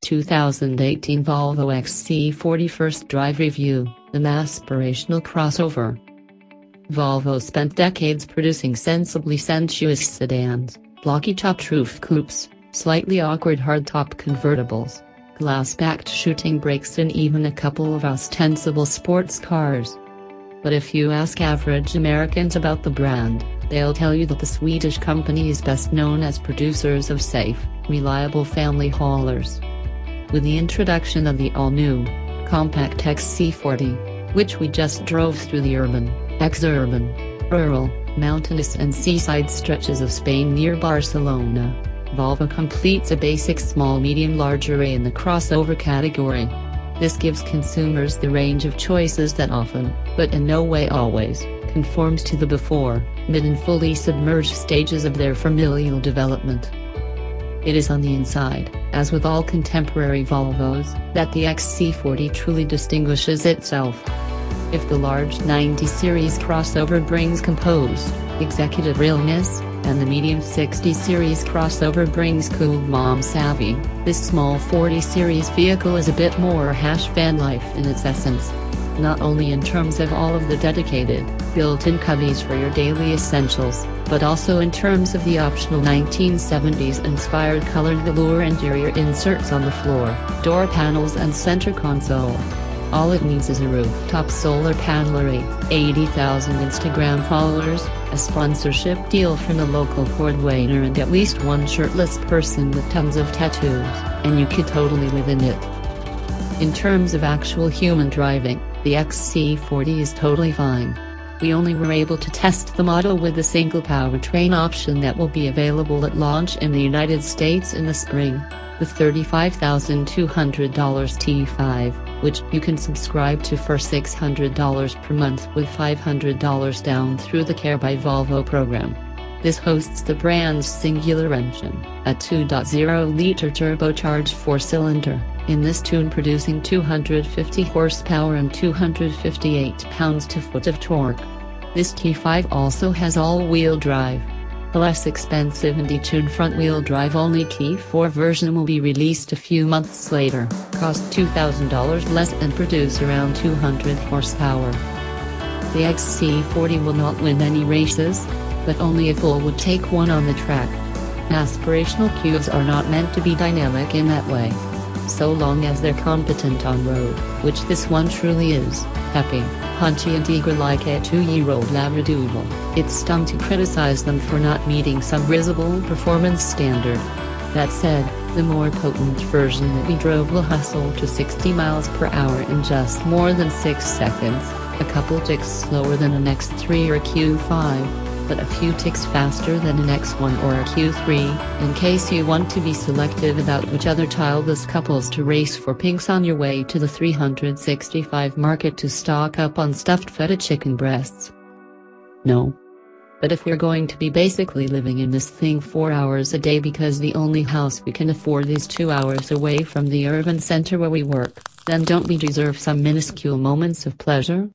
2018 Volvo XC40 First Drive Review, the Masspirational crossover. Volvo spent decades producing sensibly sensuous sedans, blocky topped roof coupes, slightly awkward hardtop convertibles, glass-backed shooting brakes and even a couple of ostensible sports cars. But if you ask average Americans about the brand, they'll tell you that the Swedish company is best known as producers of safe, reliable family haulers. With the introduction of the all-new, compact XC40, which we just drove through the urban, ex-urban, rural, mountainous and seaside stretches of Spain near Barcelona, Volvo completes a basic small-medium-large array in the crossover category. This gives consumers the range of choices that often, but in no way always, conforms to the before, mid and fully submerged stages of their familial development. It is on the inside, as with all contemporary Volvos, that the XC40 truly distinguishes itself. If the large 90 series crossover brings composed, executive realness, and the medium 60 series crossover brings cool mom savvy, this small 40 series vehicle is a bit more van life in its essence. Not only in terms of all of the dedicated, built-in cubbies for your daily essentials, but also in terms of the optional 1970s-inspired colored velour interior inserts on the floor, door panels and center console. All it needs is a rooftop solar panel, 80,000 Instagram followers, a sponsorship deal from a local cordwainer and at least one shirtless person with tons of tattoos, and you could totally live in it. In terms of actual human driving, the XC40 is totally fine. We only were able to test the model with a single powertrain option that will be available at launch in the United States in the spring, with $35,200 T5, which you can subscribe to for $600 per month with $500 down through the Care by Volvo program. This hosts the brand's singular engine, a 2.0-liter turbocharged four-cylinder, in this tune producing 250 horsepower and 258 pounds-to-foot of torque. This T5 also has all-wheel drive. The less expensive and detuned front-wheel drive only T4 version will be released a few months later, cost $2,000 less and produce around 200 horsepower. The XC40 will not win any races, but only a fool would take one on the track. Aspirational cues are not meant to be dynamic in that way. So long as they're competent on road, which this one truly is, peppy, punchy and eager like a 2-year-old Labradoodle, it's dumb to criticize them for not meeting some risible performance standard. That said, the more potent version that we drove will hustle to 60 miles per hour in just more than 6 seconds, a couple ticks slower than an X3 or a Q5. But a few ticks faster than an X1 or a Q3, in case you want to be selective about which other childless couples to race for pinks on your way to the 365 market to stock up on stuffed feta chicken breasts. No. But if we're going to be basically living in this thing 4 hours a day because the only house we can afford is 2 hours away from the urban center where we work, then don't we deserve some minuscule moments of pleasure?